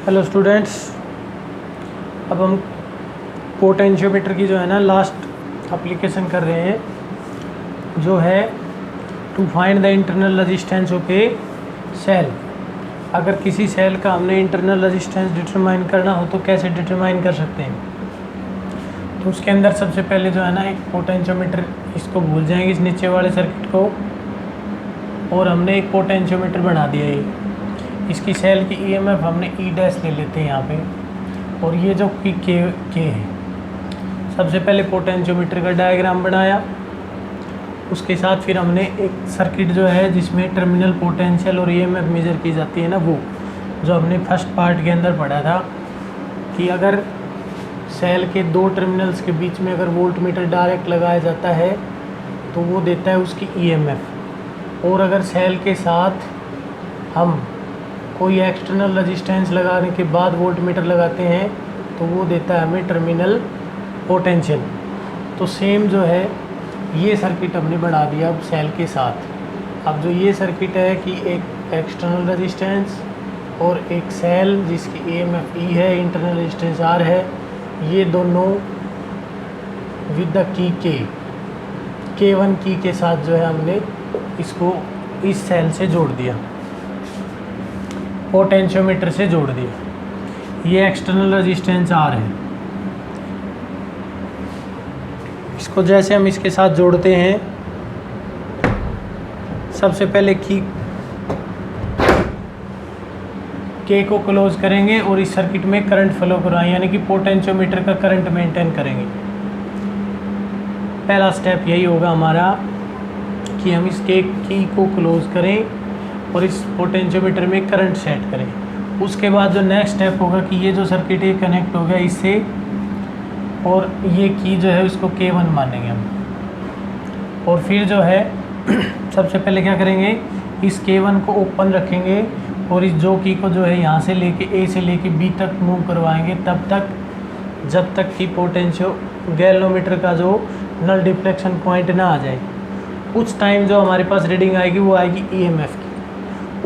Hello students, अब हम potentiometer की जो है ना लास्ट एप्लीकेशन कर रहे हैं, जो है to find the internal resistance of a cell. अगर किसी सेल का हमने इंटरनल रेजिस्टेंस डिटरमाइन करना हो तो कैसे डिटरमाइन कर सकते हैं। तो उसके अंदर सबसे पहले जो है ना एक पोटेंशियोमीटर, इसको भूल जाएंगे इस नीचे वाले सर्किट को, और हमने एक पोटेंशियोमीटर बना दिया है। इसकी सेल की ईएमएफ हमने ई डैश ले लेते हैं यहाँ पे, और ये जो पी के है। सबसे पहले पोटेंशियोमीटर का डायग्राम बनाया, उसके साथ फिर हमने एक सर्किट जो है जिसमें टर्मिनल पोटेंशियल और ईएमएफ मेजर की जाती है ना, वो जो हमने फर्स्ट पार्ट के अंदर पढ़ा था कि अगर सेल के दो टर्मिनल्स के बीच में अगर वोल्टमीटर डायरेक्ट लगाया जाता है तो वो देता है उसकी ईएमएफ, और अगर सेल के साथ हम कोई एक्सटर्नल रेजिस्टेंस लगाने के बाद वोल्टमीटर लगाते हैं तो वो देता है हमें टर्मिनल पोटेंशियल। तो सेम जो है ये सर्किट हमने बना दिया अब सेल के साथ। अब जो ये सर्किट है कि एक एक्सटर्नल रेजिस्टेंस और एक सेल जिसकी ईएमएफ ई है, इंटरनल रेजिस्टेंस आर है, ये दोनों विद द की के1 की के साथ जो है हमने इसको इस सेल से जोड़ दिया, पोटेंशियोमीटर से जोड़ दिया। ये एक्सटर्नल रेजिस्टेंस आर है। इसको जैसे हम इसके साथ जोड़ते हैं, सबसे पहले के को क्लोज करेंगे और इस सर्किट में करंट फ्लो करवाएं, यानी कि पोटेंशियोमीटर का करंट मेंटेन करेंगे। पहला स्टेप यही होगा हमारा कि हम इस के की को क्लोज करें और इस पोटेंशियोमीटर में करंट सेट करें। उसके बाद जो नेक्स्ट स्टेप होगा कि ये जो सर्किट है कनेक्ट हो गया इससे, और ये की जो है उसको K1 मानेंगे हम। और फिर जो है सबसे पहले क्या करेंगे, इस K1 को ओपन रखेंगे और इस जो की को जो है यहाँ से लेके A से लेके B तक मूव करवाएंगे, तब तक जब तक कि पोटेंशियो गैल्वेनोमीटर का जो नल डिफ्लेक्शन पॉइंट ना आ जाए। उस टाइम जो हमारे पास रीडिंग आएगी वो आएगी ईएमएफ की।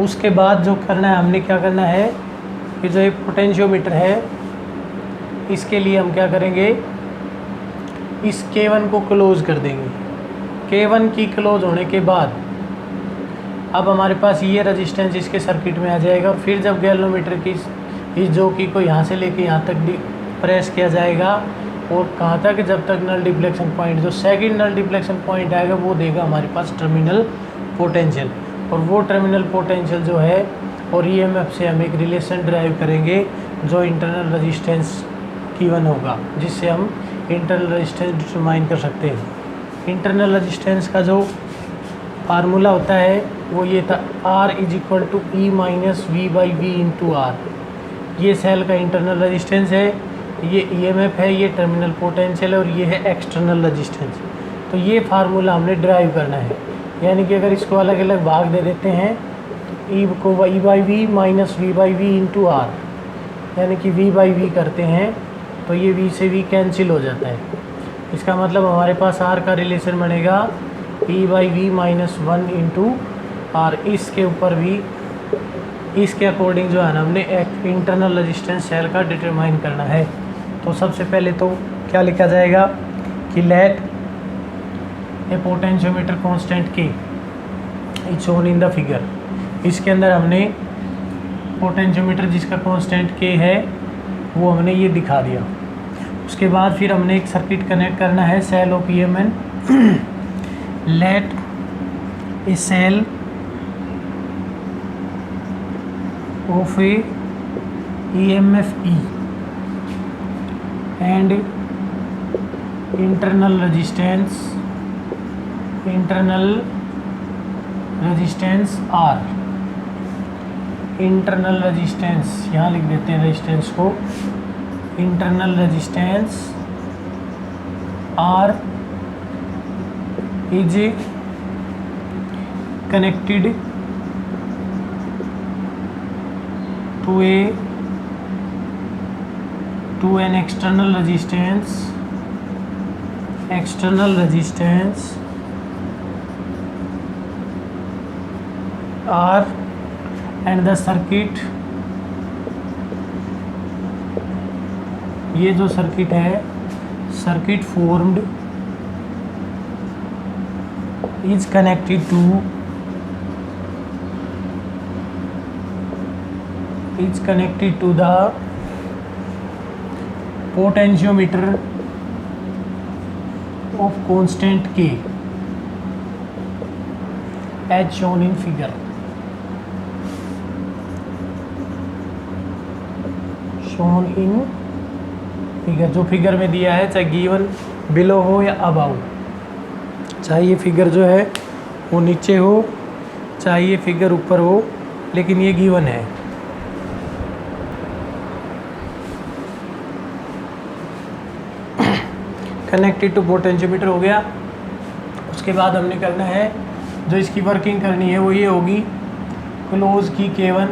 उसके बाद जो करना है, हमने क्या करना है कि जो ये पोटेंशियोमीटर है इसके लिए हम क्या करेंगे, इस K1 को क्लोज कर देंगे। K1 की क्लोज होने के बाद अब हमारे पास ये रेजिस्टेंस इसके सर्किट में आ जाएगा, और फिर जब गैल्वेनोमीटर की इस जो की को यहाँ से लेके यहाँ तक प्रेस किया जाएगा, और कहाँ तक, जब तक नल डिफ्लेक्शन पॉइंट, जो सेकंड नल डिफ्लेक्शन पॉइंट आएगा वो देगा हमारे पास टर्मिनल पोटेंशियल। और वो टर्मिनल पोटेंशियल जो है और ईएमएफ से हम एक रिलेशन ड्राइव करेंगे जो इंटरनल रेजिस्टेंस Q1 होगा, जिससे हम इंटरनल रेजिस्टेंस डिटरमाइन कर सकते हैं। इंटरनल रेजिस्टेंस का जो फार्मूला होता है वो ये था, R = E - V/V × R। ये सेल का इंटरनल रेजिस्टेंस है, ये ईएमएफ है, ये टर्मिनल पोटेंशियल है, और ये है एक्सटर्नल रेजिस्टेंस। तो ये फार्मूला हमने ड्राइव करना है, यानी कि अगर इसको अलग अलग भाग दे देते हैं तो E को E/V - V/V × R, यानी कि V/V करते हैं तो ये V से V कैंसिल हो जाता है। इसका मतलब हमारे पास R का रिलेशन बनेगा E/V - 1 × R। इसके ऊपर भी इसके अकॉर्डिंग जो है ना हमने एक इंटरनल रेजिस्टेंस सेल का डिटरमाइन करना है। तो सबसे पहले तो क्या लिखा जाएगा कि let a potentiometer constant K is shown in the figure. इसके अंदर हमने पोटेंशियोमीटर जिसका कांस्टेंट K है वो हमने ये दिखा दिया। उसके बाद फिर हमने एक सर्किट कनेक्ट करना है, cell of EMF. Let a cell of a EMF E and internal resistance R। Internal resistance यहाँ लिख देते हैं, रेजिस्टेंस को internal resistance R is connected to an external resistance R, and the circuit ये जो circuit है, circuit formed is connected to the potentiometer of constant K as shown in figure. जो figure में दिया है, चाहे गिवन बिलो हो या अबाउ, चाहे ये फिगर जो है वो नीचे हो, चाहे ये फिगर ऊपर हो, लेकिन ये गिवन है। कनेक्टेड टू पोटेंशियोमीटर हो गया। उसके बाद हमने करना है, जो इसकी वर्किंग करनी है वो ये होगी, क्लोज की K1,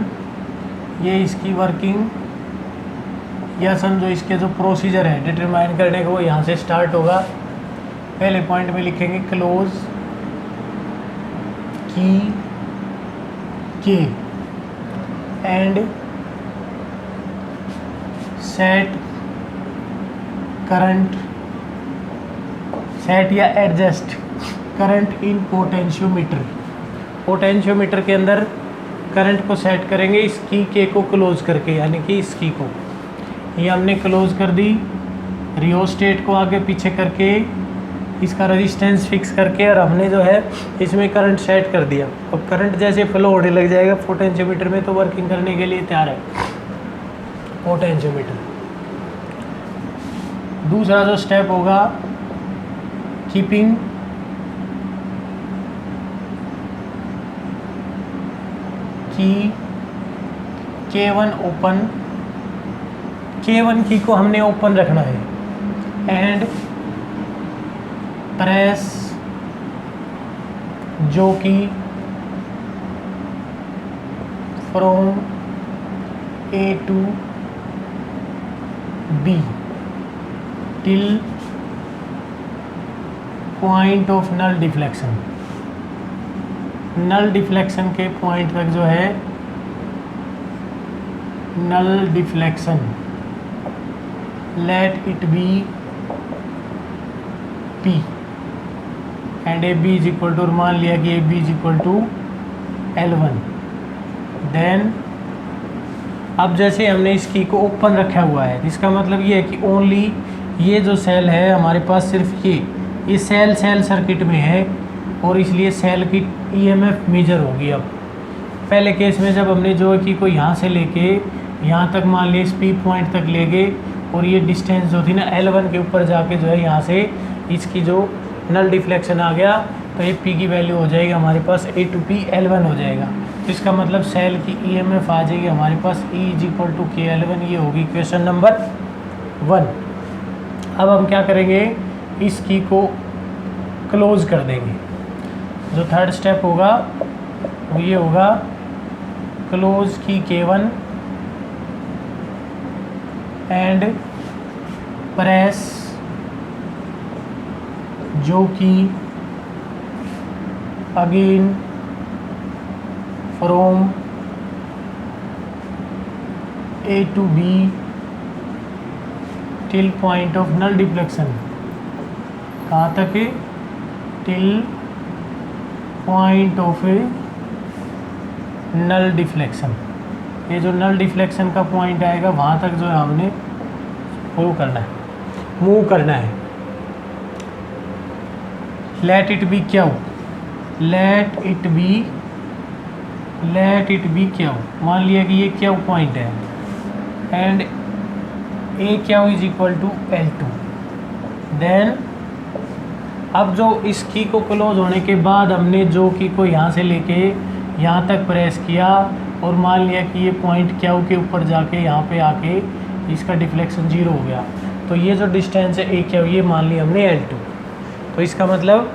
ये इसकी वर्किंग, या समझो इसके जो प्रोसीजर है डिटरमाइन करने का वो यहाँ से स्टार्ट होगा। पहले पॉइंट में लिखेंगे क्लोज की K and set current, set या adjust current in potentiometer. Potentiometer के अंदर करंट को सेट करेंगे इसकी K को क्लोज करके, यानी कि इसकी को ये हमने क्लोज कर दी, रियोस्टेट को आगे पीछे करके, इसका रेजिस्टेंस फिक्स करके, और हमने जो है इसमें करंट सेट कर दिया। अब करंट जैसे फ्लो होने लग जाएगा पोटेंशियोमीटर में, तो वर्किंग करने के लिए तैयार है पोटेंशियोमीटर। दूसरा जो स्टेप होगा, कीपिंग की K1 ओपन, K1 की को हमने ओपन रखना है, एंड प्रेस जो कि from A to B till point of null deflection. Null deflection के पॉइंट तक जो है, null deflection, let it be P and AB is equal to, मान लिया कि AB is equal to L1। Then अब जैसे हमने इस की को ओपन रखा हुआ है, इसका मतलब ये है कि ओनली ये जो सेल है हमारे पास, सिर्फ ये सेल सर्किट में है, और इसलिए सेल की EMF मेजर होगी। अब पहले केस में जब हमने जो की को यहाँ से लेके यहाँ तक, मान लिया इस P पॉइंट तक ले गए, और ये डिस्टेंस जो थी ना L1 के ऊपर जाके जो है यहाँ से इसकी जो नल डिफ्लेक्शन आ गया, तो ये P की वैल्यू हो जाएगी हमारे पास A to P L1 हो जाएगा। तो इसका मतलब सेल की EMF आ जाएगी हमारे पास E is equal to K L1। ये होगी क्वेश्चन नंबर 1। अब हम क्या करेंगे, इस की को क्लोज कर देंगे। जो थर्ड स्टेप होगा वो ये होगा, क्लोज की K1 एंड प्रेस जो कि again from A to B till point of null deflection. कहाँ तक है, till point of a null deflection. ये जो नल डिफ्लेक्शन का पॉइंट आएगा वहाँ तक जो है हमने वो करना है, मूव करना है। Let it be Q, let it be Q, मान लिया कि ये क्यू पॉइंट है, and A Q is equal to L2। Then अब जो इस की को क्लोज होने के बाद हमने जो की को यहाँ से लेके यहाँ तक प्रेस किया, और मान लिया कि ये पॉइंट क्यू के ऊपर जाके यहाँ पे आके इसका डिफ्लेक्शन 0 हो गया, तो ये जो डिस्टेंस है ए क्यू, ये मान लिया हमने L2। तो इसका मतलब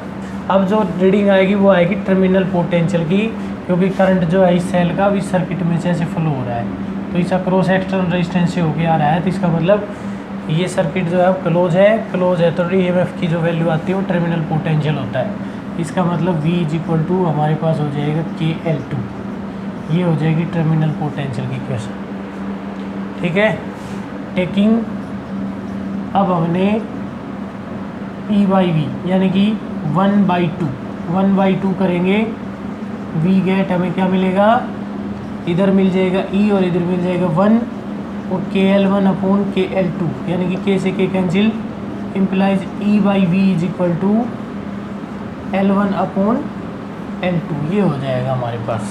अब जो रीडिंग आएगी वो आएगी टर्मिनल पोटेंशियल की, क्योंकि करंट जो है इस सेल का इस सर्किट में से ऐसे फ्लो हो रहा है, तो इसका क्रॉस एक्सटर्नल रेजिस्टेंस से होके आ रहा है। तो इसका मतलब ये सर्किट जो है क्लोज है, तो EMF की जो वैल्यू आती है वो टर्मिनल पोटेंशियल होता है। इसका मतलब V इज इक्वल टू हमारे पास हो जाएगा KL2। ये हो जाएगी टर्मिनल पोटेंशियल की क्वेश्चन। ठीक है, टेकिंग अब हमने E/V यानी कि 1/2 करेंगे, V गेट हमें क्या मिलेगा, इधर मिल जाएगा E और इधर मिल जाएगा 1 और KL1/KL2 यानी कि K से K cancel, implies E/V is equal to L1/L2। ये हो जाएगा हमारे पास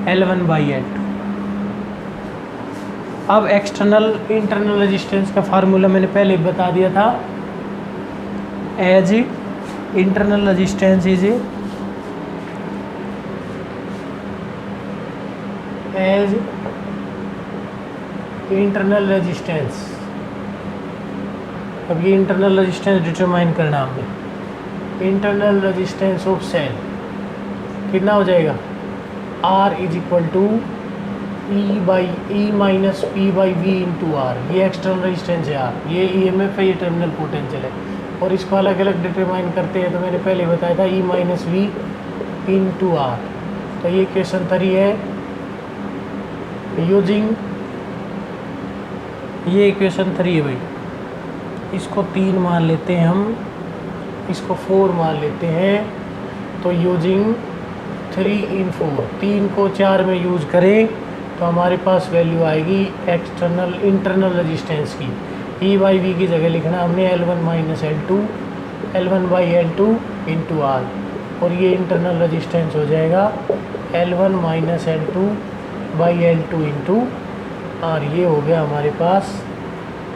L1/L2। अब एक्सटर्नल इंटरनल रेजिस्टेंस का फार्मूला मैंने पहले बता दिया था, as internal resistance is as internal resistance. अब ये इंटरनल रेजिस्टेंस डिटरमाइन करना हमने। इंटरनल रेजिस्टेंस ऑफ सेल कितना हो जाएगा, R is equal to E/P/V into R. ये एक्सटर्नल रेजिस्टेंस है R, ये EMF है, ये टर्मिनल पोटेंशियल है। और इसको अलग अलग डिटरमाइन करते हैं तो मैंने पहले बताया था E-V इंटू आर। तो ये क्वेश्चन 3 है, यूजिंग, ये इक्वेशन 3 है भाई, इसको 3 मान लेते हैं हम, इसको 4 मान लेते हैं। तो यूजिंग 3 in 4, 3 को 4 में यूज़ करें तो हमारे पास वैल्यू आएगी एक्सटर्नल इंटरनल रेजिस्टेंस की। E/V की जगह लिखना हमने L1/L2 इंटू आर, और ये इंटरनल रेजिस्टेंस हो जाएगा L1-L2/L2 इंटू आर। ये हो गया हमारे पास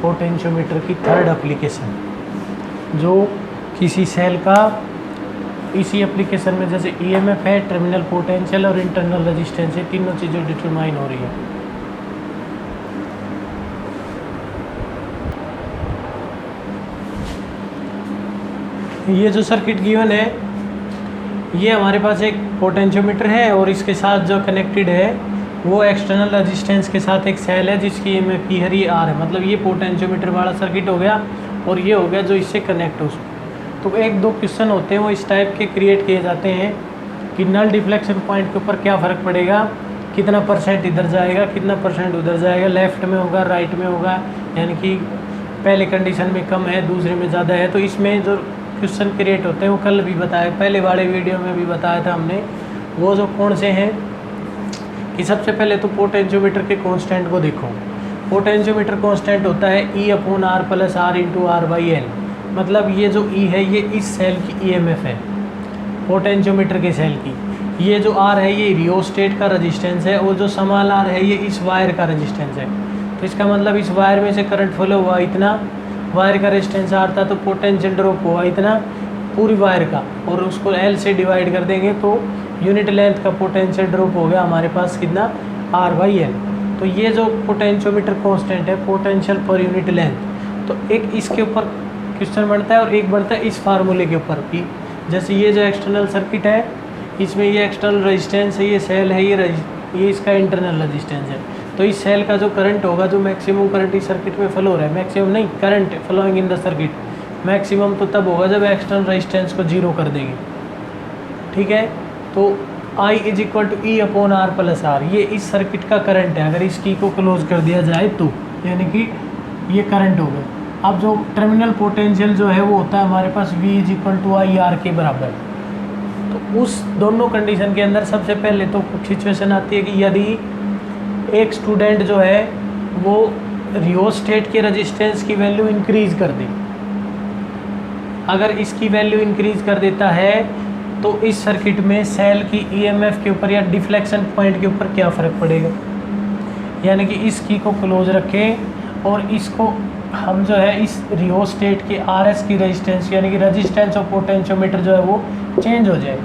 पोटेंशियोमीटर की थर्ड एप्लीकेशन, जो किसी सेल का इसी एप्लीकेशन में जैसे EMF है, टर्मिनल पोटेंशियल और इंटरनल रेजिस्टेंस है, तीनों चीज़ें डिटरमाइन हो रही है। ये जो सर्किट गिवन है, ये हमारे पास एक पोटेंशियोमीटर है और इसके साथ जो कनेक्टेड है वो एक्सटर्नल रेजिस्टेंस के साथ एक सेल है जिसकी EMF की हरी आर है। मतलब ये पोटेंशियोमीटर वाला सर्किट हो गया और ये हो गया जो इससे कनेक्ट हो। तो 1-2 क्वेश्चन होते हैं वो इस टाइप के क्रिएट किए जाते हैं कि नल डिफ्लेक्शन पॉइंट के ऊपर क्या फ़र्क पड़ेगा, कितना % इधर जाएगा, कितना % उधर जाएगा, लेफ़्ट में होगा, राइट में होगा, यानी कि पहले कंडीशन में कम है, दूसरे में ज़्यादा है। तो इसमें जो क्वेश्चन क्रिएट होते हैं वो कल भी बताया, पहले वाले वीडियो में भी बताया था हमने। वो जो कौन से हैं कि सबसे पहले तो पोटेंशियोमीटर के कांस्टेंट को देखो। पोटेंशियोमीटर कांस्टेंट होता है E/R + R इंटू R/L। मतलब ये जो E है ये इस सेल की EMF है, पोटेंशियोमीटर के सेल की। ये जो R है ये रियोस्टेट का रेजिस्टेंस है, और जो समाल R है ये इस वायर का रेजिस्टेंस है। तो इसका मतलब इस वायर में से करंट फ्लो हुआ इतना, वायर का रेजिस्टेंस R था तो पोटेंशियल ड्रॉप हुआ इतना पूरी वायर का, और उसको L से डिवाइड कर देंगे तो यूनिट लेंथ का पोटेंशियल ड्रॉप हो गया हमारे पास कितना, R/L। तो ये जो पोटेंशियोमीटर कांस्टेंट है, पोटेंशियल पर यूनिट लेंथ, तो एक इसके ऊपर क्वेश्चन बनता है और एक बनता है इस फार्मूले के ऊपर कि जैसे ये जो एक्सटर्नल सर्किट है इसमें ये एक्सटर्नल रेजिस्टेंस है, ये सेल है, ये इसका इंटरनल रेजिस्टेंस है। तो इस सेल का जो करंट होगा, जो मैक्सिमम करंट इस सर्किट में फ्लो हो रहा है, मैक्सिमम नहीं, current flowing in the circuit, maximum तो तब होगा जब एक्सटर्नल रेजिस्टेंस को 0 कर देंगे। ठीक है, तो I = E/R + R, ये इस सर्किट का करंट है। अगर इस की को क्लोज कर दिया जाए तो यानी कि ये करंट हो गया। अब जो टर्मिनल पोटेंशियल जो है वो होता है हमारे पास V = IR के बराबर। तो उस दोनों कंडीशन के अंदर सबसे पहले तो सिचुएशन आती है कि यदि एक स्टूडेंट जो है वो रियोस्टेट के रेजिस्टेंस की वैल्यू इंक्रीज़ कर दे, अगर इसकी वैल्यू इंक्रीज़ कर देता है तो इस सर्किट में सेल की EMF के ऊपर या डिफ्लेक्शन पॉइंट के ऊपर क्या फ़र्क पड़ेगा। यानी कि इस की को क्लोज रखें और इसको हम जो है इस रियोस्टेट के RS की रेजिस्टेंस यानी कि रेजिस्टेंस ऑफ पोटेंशियोमीटर जो है वो चेंज हो जाए,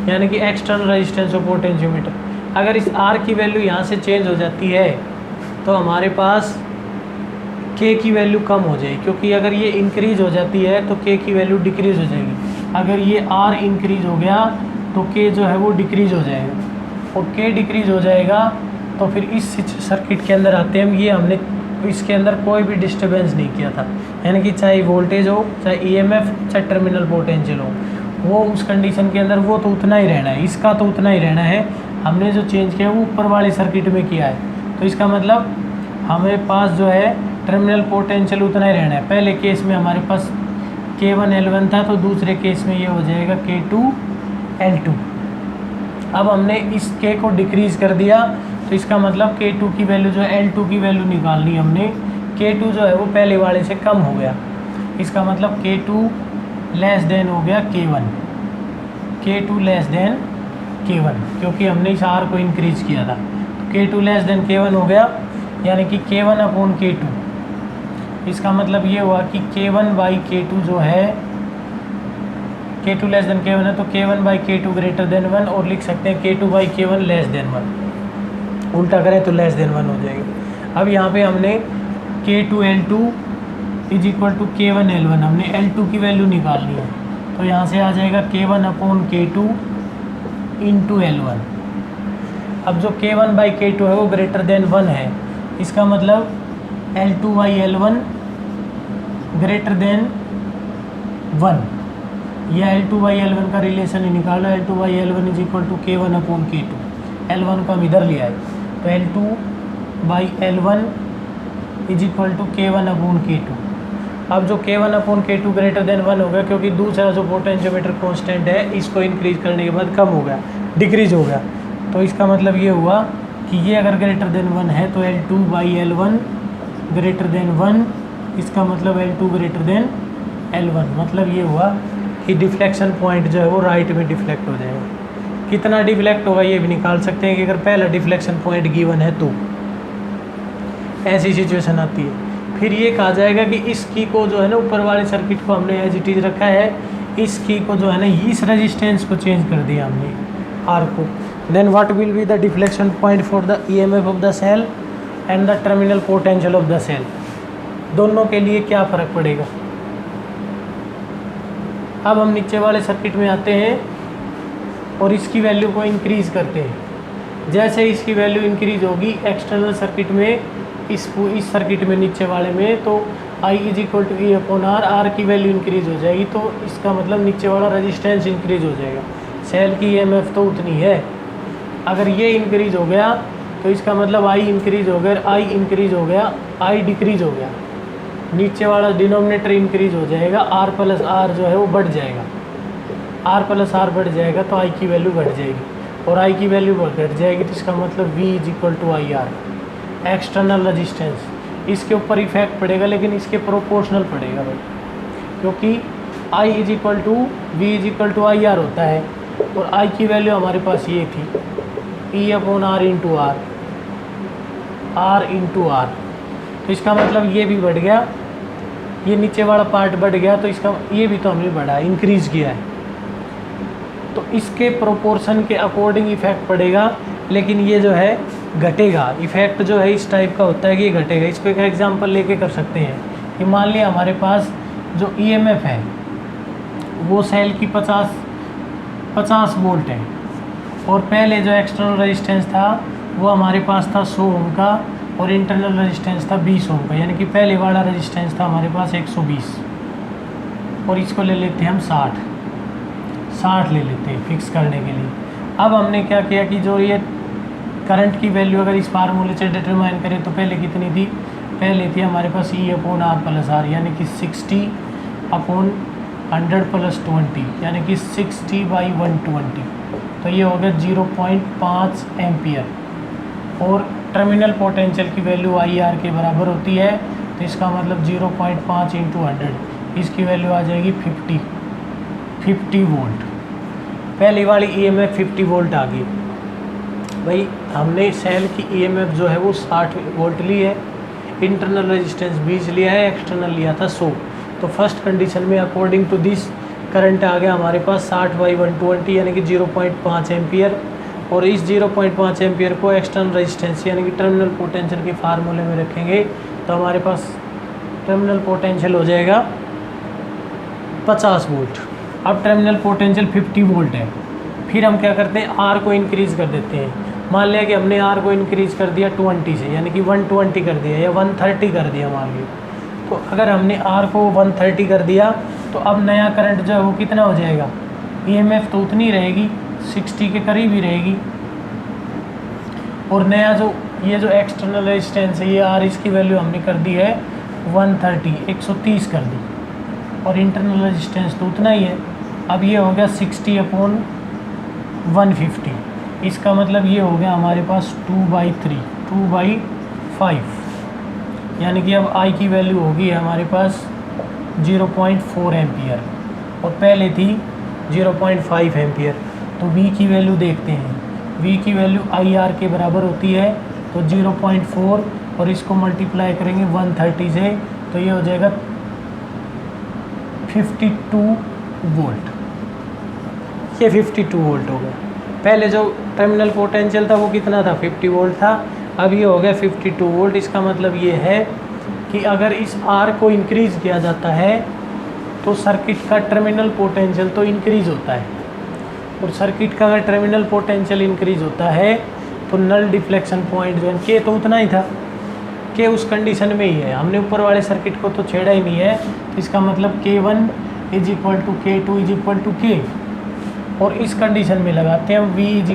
यानी कि एक्सटर्नल रेजिस्टेंस ऑफ पोटेंशियोमीटर। अगर इस R की वैल्यू यहाँ से चेंज हो जाती है तो हमारे पास K की वैल्यू कम हो जाएगी, क्योंकि अगर ये इंक्रीज़ हो जाती है तो K की वैल्यू डिक्रीज़ हो जाएगी। अगर ये R इंक्रीज़ हो गया तो K जो है वो डिक्रीज़ हो जाएगा, और K डिक्रीज़ हो जाएगा तो फिर इस सर्किट के अंदर आते हैं हम। ये हमने इसके अंदर कोई भी डिस्टर्बेंस नहीं किया था, यानी कि चाहे वोल्टेज हो, चाहे EMF, चाहे टर्मिनल पोटेंशियल हो, वो उस कंडीशन के अंदर वो तो उतना ही रहना है, इसका तो उतना ही रहना है। हमने जो चेंज किया वो ऊपर वाले सर्किट में किया है। तो इसका मतलब हमारे पास जो है टर्मिनल पोटेंशियल उतना ही रहना है। पहले केस में हमारे पास K1 L1 था, तो दूसरे केस में ये हो जाएगा K2 L2। अब हमने इस K को डिक्रीज़ कर दिया, तो इसका मतलब K2 की वैल्यू जो है L2 की वैल्यू निकालनी हमने, K2 जो है वो पहले वाले से कम हो गया, इसका मतलब K2 लेस देन हो गया K1, K2 less than K1, क्योंकि हमने इस R को इंक्रीज़ किया था। तो K2 लेस देन K1 हो गया, यानी कि K1 अपॉन K2। इसका मतलब ये हुआ कि K1 बाई K2 जो है, K2 लेस देन K1 है, तो K1 by K2 greater than 1, और लिख सकते हैं K2 by K1 less than 1। उल्टा करें तो लेस देन 1 हो जाएगा। अब यहाँ पे हमने K2 L2 is equal to K1 L1, हमने L2 की वैल्यू निकालनी है, तो यहाँ से आ जाएगा K1 upon K2 into L1। अब जो K1 बाई K2 है वो ग्रेटर देन 1 है, इसका मतलब L2 by L1 greater than 1, या L2 बाई L1 का रिलेशन ही निकालना। L2 by L1 is equal to K1 upon K2, L1 को हम इधर लिया है, तो L2 by L1 is equal to K1 upon K2। अब जो K1 upon K2 greater than 1 हो गया, क्योंकि दूसरा जो पोटेंशियोमीटर कांस्टेंट है इसको इंक्रीज करने के बाद कम हो गया, डिक्रीज हो गया, तो इसका मतलब ये हुआ कि ये अगर ग्रेटर देन 1 है तो L2 by L1 greater than 1, इसका मतलब L2 ग्रेटर देन L1। मतलब ये हुआ कि डिफ्लेक्शन पॉइंट जो है वो राइट में डिफ्लेक्ट हो जाएगा। कितना डिफ्लेक्ट होगा ये भी निकाल सकते हैं कि अगर पहला डिफ्लेक्शन पॉइंट गिवन है तो ऐसी सिचुएशन आती है। फिर ये कहा जाएगा कि इस की को जो है ना, ऊपर वाले सर्किट को हमने एज इट इज रखा है, इस की को जो है ना, इस रेजिस्टेंस को चेंज कर दिया हमने R को। Then what will be the deflection point for the EMF of the cell and the terminal potential of the cell, दोनों के लिए क्या फ़र्क पड़ेगा। अब हम नीचे वाले सर्किट में आते हैं और इसकी वैल्यू को इंक्रीज़ करते हैं। जैसे इसकी वैल्यू इंक्रीज़ होगी एक्सटर्नल सर्किट में, इस सर्किट में नीचे वाले में, तो I is equal to E upon R की वैल्यू इंक्रीज़ हो जाएगी, तो इसका मतलब नीचे वाला रेजिस्टेंस इंक्रीज़ हो जाएगा। सेल की EMF तो उतनी है, अगर ये इंक्रीज़ हो गया तो इसका मतलब I इंक्रीज़ हो गया, I इंक्रीज़ हो गया, I डिक्रीज़ हो गया, नीचे वाला डिनोमिनेटर इंक्रीज़ हो जाएगा, R प्लस R जो है वो बढ़ जाएगा, R प्लस R बढ़ जाएगा तो I की वैल्यू बढ़ जाएगी, और I की वैल्यू घट जाएगी तो इसका मतलब V is equal to IR। External resistance इसके ऊपर इफेक्ट पड़ेगा, लेकिन इसके प्रोपोर्शनल पड़ेगा भाई, क्योंकि I is equal to V is equal to IR होता है, और I की वैल्यू हमारे पास ये थी E upon R into R, R into R, तो इसका मतलब ये भी बढ़ गया, ये नीचे वाला पार्ट बढ़ गया, तो इसका ये भी तो हमने बढ़ा, इंक्रीज़ किया है, तो इसके प्रोपोर्शन के अकॉर्डिंग इफेक्ट पड़ेगा, लेकिन ये जो है घटेगा। इफेक्ट जो है इस टाइप का होता है कि ये घटेगा। इसको एक एग्जांपल लेके कर सकते हैं कि मान लिया हमारे पास जो EMF है वो सेल की 50 वोल्ट है, और पहले जो एक्सटर्नल रेजिस्टेंस था वो हमारे पास था 100 ओम का, और इंटरनल रेजिस्टेंस था 20 ओम का, यानी कि पहले वाला रेजिस्टेंस था हमारे पास 120, और इसको ले लेते हैं हम 60 ले लेते हैं फिक्स करने के लिए। अब हमने क्या किया कि जो ये करंट की वैल्यू अगर इस फार्मूले से डिटरमाइन करें तो पहले कितनी थी, पहले थी हमारे पास E upon R plus R, यानी कि 60 अपॉन 100 प्लस 20, यानी कि 60 बाई 120, तो ये हो गया 0.5 एम्पियर, और टर्मिनल पोटेंशियल की वैल्यू IR के बराबर होती है, तो इसका मतलब 0.5 इंटू 100, इसकी वैल्यू आ जाएगी 50 वोल्ट। पहली वाली EMF 50 वोल्ट आ गई भाई। हमने सेल की EMF जो है वो 60 वोल्ट ली है, इंटरनल रेजिस्टेंस 20 लिया है, एक्सटर्नल लिया था 100, तो फर्स्ट कंडीशन में अकॉर्डिंग टू दिस करंट आ गया हमारे पास 60 बाई 120, यानी कि 0.5 एम्पियर, और इस 0.5 एम्पियर को एक्सटर्नल रेजिस्टेंस यानी कि टर्मिनल पोटेंशियल के फार्मूले में रखेंगे, तो हमारे पास टर्मिनल पोटेंशियल हो जाएगा 50 वोल्ट। अब टर्मिनल पोटेंशियल 50 वोल्ट है, फिर हम क्या करते हैं, R को इंक्रीज़ कर देते हैं। मान लिया कि हमने R को इंक्रीज़ कर दिया 20 से, यानी कि 120 कर दिया या 130 कर दिया मान लीजिए, तो अगर हमने R को 130 कर दिया तो अब नया करंट जो है वो कितना हो जाएगा, EMF तो उतनी रहेगी, 60 के करीब ही रहेगी, और नया जो ये जो एक्सटर्नल रेजिस्टेंस है ये R, इसकी वैल्यू हमने कर दी है 130 130 कर दी, और इंटरनल रेजिस्टेंस तो उतना ही है। अब ये हो गया 60/150, इसका मतलब ये हो गया हमारे पास 2/3 2/5, यानी कि अब आई की वैल्यू होगी हमारे पास 0.4 एम्पियर और पहले थी 0.5 एम्पियर। तो वी की वैल्यू देखते हैं, वी की वैल्यू आई आर के बराबर होती है, तो 0.4 और इसको मल्टीप्लाई करेंगे 130 से, तो ये हो जाएगा 52 वोल्ट। ये 52 वोल्ट हो गया। पहले जो टर्मिनल पोटेंशियल था वो कितना था, 50 वोल्ट था, अब ये हो गया 52 वोल्ट। इसका मतलब ये है कि अगर इस आर को इंक्रीज़ किया जाता है तो सर्किट का टर्मिनल पोटेंशियल तो इंक्रीज़ होता है, और सर्किट का अगर टर्मिनल पोटेंशियल इंक्रीज़ होता है तो नल डिफ्लेक्शन पॉइंट जो है के तो उतना ही था, के उस कंडीशन में ही है, हमने ऊपर वाले सर्किट को तो छेड़ा ही नहीं है। तो इसका मतलब K1 = K2 = K, और इस कंडीशन में लगाते हैं V =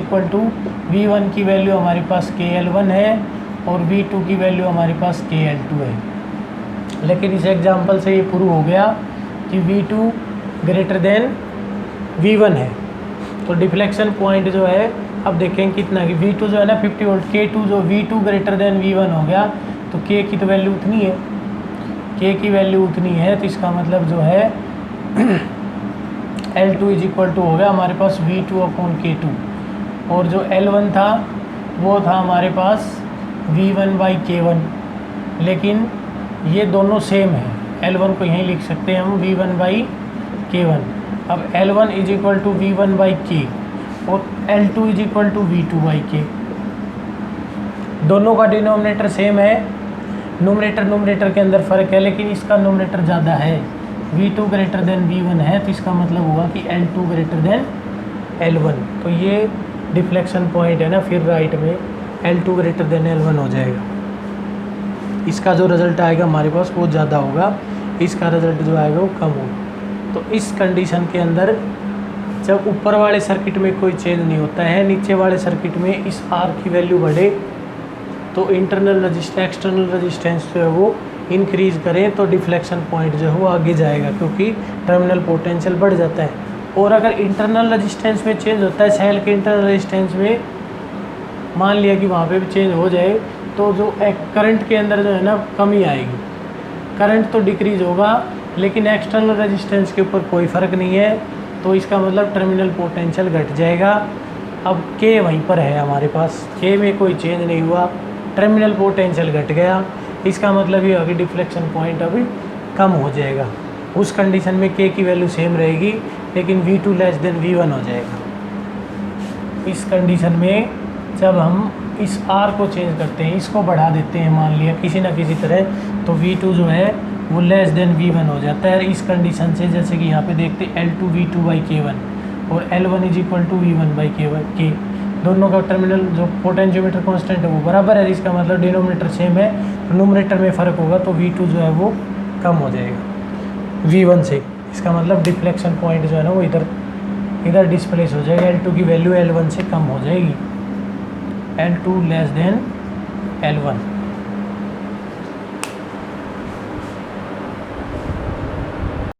V1 की वैल्यू हमारे पास KL1 है और V2 की वैल्यू हमारे पास KL2 है। लेकिन इस एग्जांपल से ये प्रूव हो गया कि V2 > V1 है, तो डिफ्लेक्शन पॉइंट जो है अब देखें कितना कि V2 जो है ना 50 वोल्ट, K2 जो V2 > V1 हो गया, तो K की तो वैल्यू उतनी है, K की वैल्यू उतनी है, तो इसका मतलब जो है L2 = हो गया हमारे पास V2/K2, और जो L1 था वो था हमारे पास V1/K1, लेकिन ये दोनों सेम है, L1 को यहीं लिख सकते हैं हम V1/K1। अब L1 = V1/K और L2 = V2/K, दोनों का डिनोमिनेटर सेम है, नोमिनेटर के अंदर फ़र्क है, लेकिन इसका नोमिनेटर ज़्यादा है, V2 > V1 है, तो इसका मतलब हुआ कि L2 > L1। तो ये डिफ्लेक्शन पॉइंट है ना, फिर राइट में L2 > L1 हो जाएगा। इसका जो रिज़ल्ट आएगा हमारे पास वो ज़्यादा होगा, इसका रिज़ल्ट जो आएगा वो कम होगा। तो इस कंडीशन के अंदर जब ऊपर वाले सर्किट में कोई चेंज नहीं होता है, नीचे वाले सर्किट में इस आर की वैल्यू बढ़े तो इंटरनल एक्सटर्नल रेजिस्टेंस जो है वो इंक्रीज़ करें तो डिफ्लेक्शन पॉइंट जो है वो आगे जाएगा, क्योंकि टर्मिनल पोटेंशियल बढ़ जाता है। और अगर इंटरनल रेजिस्टेंस में चेंज होता है, सेल के इंटरनल रेजिस्टेंस में मान लिया कि वहाँ पे भी चेंज हो जाए, तो जो करंट के अंदर जो है ना कमी आएगी, करंट तो डिक्रीज़ होगा, लेकिन एक्सटर्नल रेजिस्टेंस के ऊपर कोई फ़र्क नहीं है, तो इसका मतलब टर्मिनल पोटेंशियल घट जाएगा। अब K वहीं पर है हमारे पास, K में कोई चेंज नहीं हुआ, टर्मिनल पोटेंशियल घट गया, इसका मतलब ये अभी डिफ्लेक्शन पॉइंट अभी कम हो जाएगा। उस कंडीशन में K की वैल्यू सेम रहेगी, लेकिन V2 > V1 हो जाएगा। इस कंडीशन में जब हम इस R को चेंज करते हैं, इसको बढ़ा देते हैं मान लिया किसी ना किसी तरह, तो V2 जो है वो < V1 हो जाता है। इस कंडीशन से जैसे कि यहाँ पे देखते हैं L2 V2/K1 और L1 = V1/K, दोनों का टर्मिनल जो पोटेंशियोमीटर कांस्टेंट है वो बराबर है, इसका मतलब डिनोमिनेटर सेम है, तो नोमिनेटर में फ़र्क होगा, तो V2 जो है वो कम हो जाएगा V1 से। इसका मतलब डिफ्लेक्शन पॉइंट जो है ना वो इधर डिस्प्लेस हो जाएगा, L2 की वैल्यू L1 से कम हो जाएगी, L2 < L1।